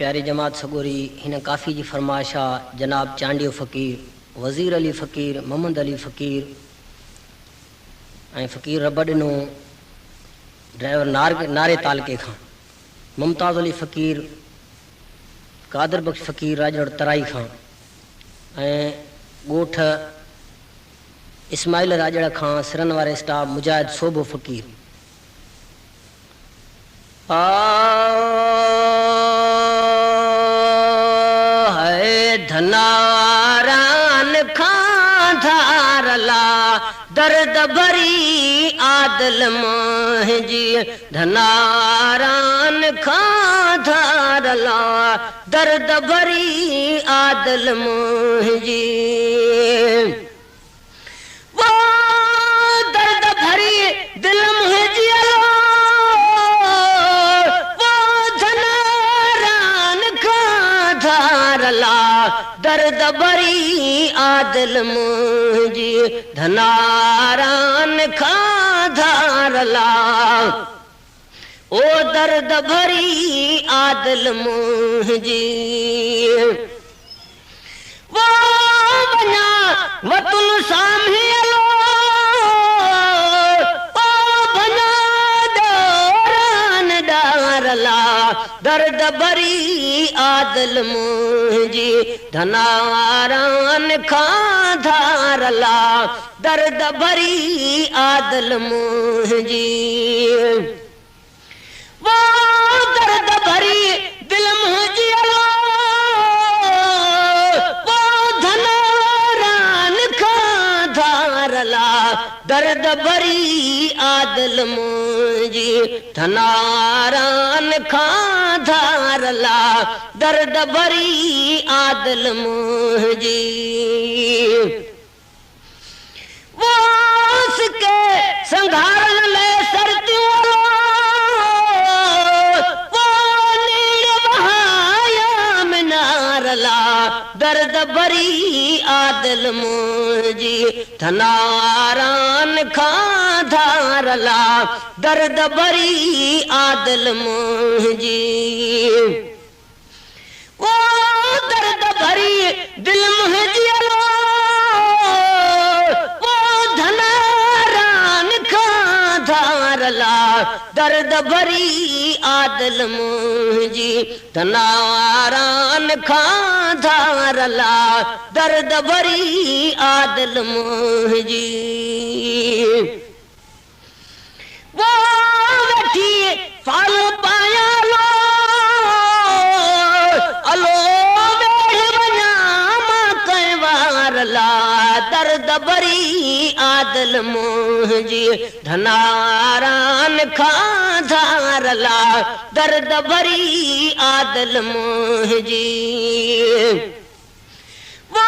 प्यारी जमात सगोरी हिन काफ़ी जी फरमाइश आहे जनाब चांडियो फ़कीर, वज़ीर अली फ़कीर, मोहम्मद अली फ़कीर ऐं फ़कीर रब ॾिनो ड्राइवर नारे तालके खां, मुमताज़ अली फ़कीर, कादर बख्श फ़कीर राजड़ तराई खां ऐं ॻोठ इस्माइल राजड़ खां सिरन वारे स्टाफ मुजाहिद सोबो फ़कीर। धनारान खां धारला दर्द भरी आदल मुंहिंजी, धनारान खां धारला दर्द भरी आदल मुंहिंजी। वो दर्द भरी दिल मुंहिंजी दर्द भरी आदल मुंहिंजी, धनारान खां धारला ओ दर्द भरी आदल मुंहिंजी। वो वञा वतुन साम्हियलो ओ भना दौरान डारला दर्द भरी आदल मुंहिंजी, धनारान खां धारला दर्द भरी आदल मुंहिंजी। वो दर्द भरी दिल मुंहिंजी वो धनारान खां धारला दर्द भरी आदल मुंहिंजी, धनारान खां धारला दर्द भरी आदल मुंहिंजी। वो उसके संघारन ले सर्दियों वो नीर बहाया में नारला दर्द भरी आदल मुंहिंजी, धनारान खां धारला दर्द भरी आदल मुंहिंजी। वो दर्द भरी दिल मुंहिंजी वो धनारान खां धारला दर्द भरी आदल मुंहिंजी, धनारान खां धारला दर्द भरी आदल मुंहिंजी। वो वेठी फाल पाया लो अलो वेड़ वञा मां कंहिं वारला दर्द भरी आदल मुंहिंजी, धनारान खां धारला दर्द भरी आदल मुंहिंजी। वो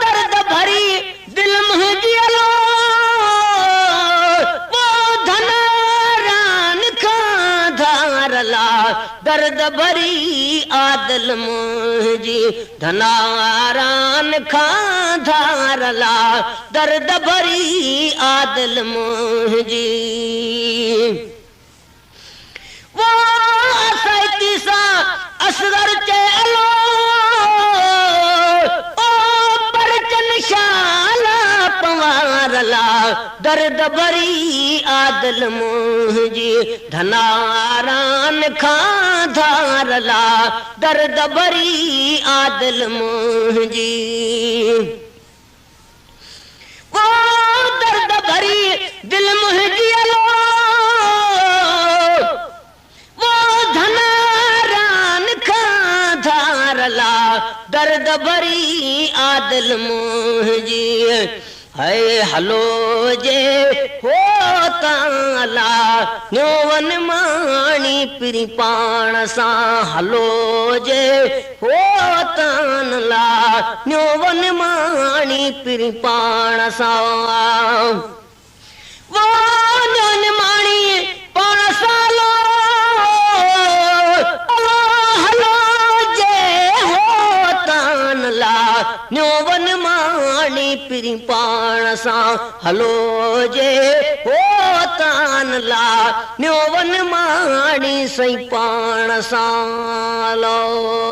दर्द भरी दिल मुंहिंजी वो धनारान खां धारला दर्द भरी आदल मुंहिंजी, धनारान खां धारला दर्द भरी आदल मुंहिंजी। वो असैती सां असगर चलो ओ परचन शाला पवारला दर्द भरी आदल मुंहिंजी, धनारान खां धारला दर्द भरी आदल मुंहिंजी। वो दर्द भरी दिल मुंहिंजी वो धनारान खां धारला दर्द भरी आदल मुंहिंजी। है हलो जे हो ताला न्योवन माणी पिरी पाण सां हलो जे हो ताला न्योवन माणी पिरी पाण सां। वो न्योन माणी पाण सां लो हलो जे हो ताला न्योवन माणी पिरी पाण सां हलो जे हो कान ला न्यो वन माड़ी सई पाण सां लो